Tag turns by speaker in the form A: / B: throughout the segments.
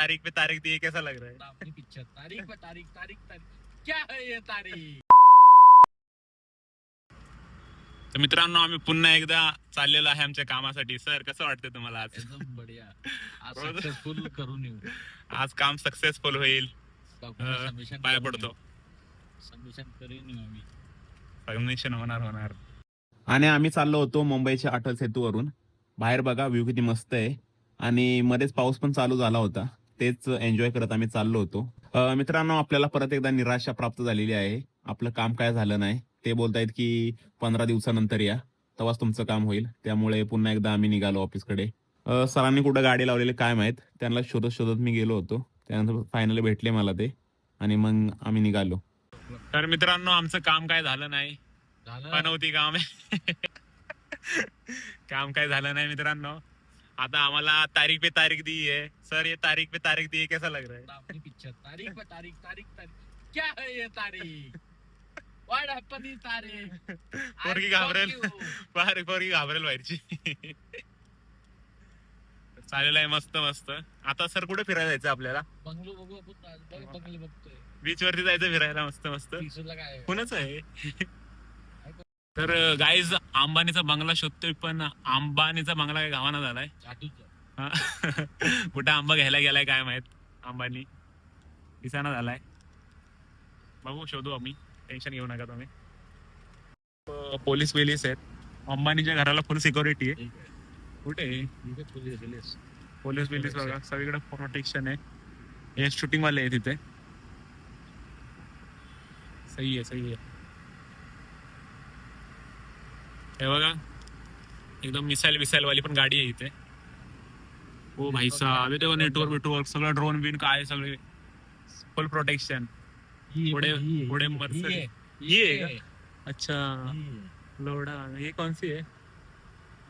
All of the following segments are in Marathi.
A: तारीख पे तारीख दी कैसा लग रहा है?
B: अपनी पिक्चर तारीख पे तारीख तारीख तारीख क्या है ये तारीख.
A: तर मित्रांनो आम्ही पुन्हा एकदा चाललेलो आहे आमच्या कामासाठी. सर कसं वाटतं तुम्हाला आज?
B: एकदम बढिया. आज सक्सेसफुल करून येऊ.
A: आज काम सक्सेसफुल होईल. पाया पडतो.
B: सबमिशन करून येऊ आम्ही.
A: सबमिशन होणार.
C: आणि आम्ही चाललो होतो मुंबईच्या अटल सेतूवरून. बाहेर बघा व्ह्यू किती मस्त आहे आणि मध्येच पाऊस पण चालू झाला होता. तेच एन्जॉय करत आम्ही चाललो होतो. मित्रांनो आपल्याला परत एकदा निराशा प्राप्त झालेली आहे. आपलं काम काय झालं नाही. ते बोलतायत की 15 दिवसानंतर या, तेव्हाच तुमचं काम होईल. त्यामुळे पुन्हा एकदा आम्ही निघालो ऑफिसकडे. सरांनी कुठं गाडी लावलेली काय माहीत, त्यांना शोधत मी गेलो होतो. त्यानंतर फायनली भेटले मला ते आणि मग आम्ही निघालो.
A: तर मित्रांनो आमचं काम काय झालं नाही. बनवती काम आहे. काम काय झालं नाही मित्रांनो. आता आम्हाला तारीख पे तारीख दी है. सर ये तारीख पे तारीख दी है कैसा लग रहा है?
B: अपनी पिक्चर तारीख पे तारीख तारीख तारीख क्या है ये तारीख. व्हाट हॅपन इन तारीख.
A: पोरगी घाबरेल. पोरगी घाबरेल बाहेरची. चालेल आहे मस्त. आता सर कुठे फिरायला जायचं आपल्याला?
B: बंगलो बघू आपण. बंगले बघतोय.
A: बीच वरती जायचं फिरायला मस्त.
B: काय
A: कोणाच आहे? तर गाईज अंबानीचा बंगला शोधतोय पण अंबानीचा बंगला काही गावाना झालाय. कुठं आंबा घ्यायला गेलाय काय माहित. अंबानी दिसाना झालाय. बघू शोधू आम्ही. टेन्शन घेऊ नका तुम्ही. पोलीस आहेत. अंबानीच्या घराला फुल सिक्युरिटी आहे. कुठे पोलीस बघा सगळीकडे प्रोटेक्शन आहे. हे शूटिंग वाले आहे तिथे. सही आहे. हे बघा एकदम मिसाईल वाली पण गाडी आहे इथे. ओ भाई साहब तेव्हा नेटवर्क सगळं ड्रोन बिन काय सगळे फुल प्रोटेक्शन. पुढे मर्सर ये का? अच्छा लोडा. हे कोणसी आहे?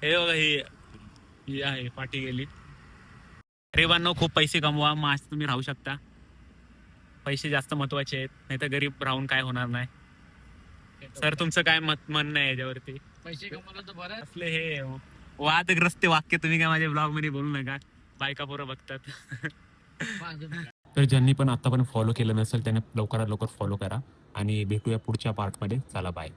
A: हे बघा ही आहे पाठी गेली. गरीबांनो खूप पैसे कमवा मग आज तुम्ही राहू शकता. पैसे जास्त महत्वाचे आहेत, नाही तर गरीब राहून काय होणार नाही. सर तुमचं काय म्हणणं आहे याच्यावरती?
B: पैसे कमवलं तर बरं.
A: असले हे वादग्रस्त वाक्य तुम्ही काय माझ्या ब्लॉग मध्ये बोलू नका. बायका पोरं बघतात. तर ज्यांनी पण आता पण फॉलो केलं नसेल त्याने लवकरात लवकर फॉलो करा आणि भेटूया पुढच्या पार्टमध्ये. चला बाय.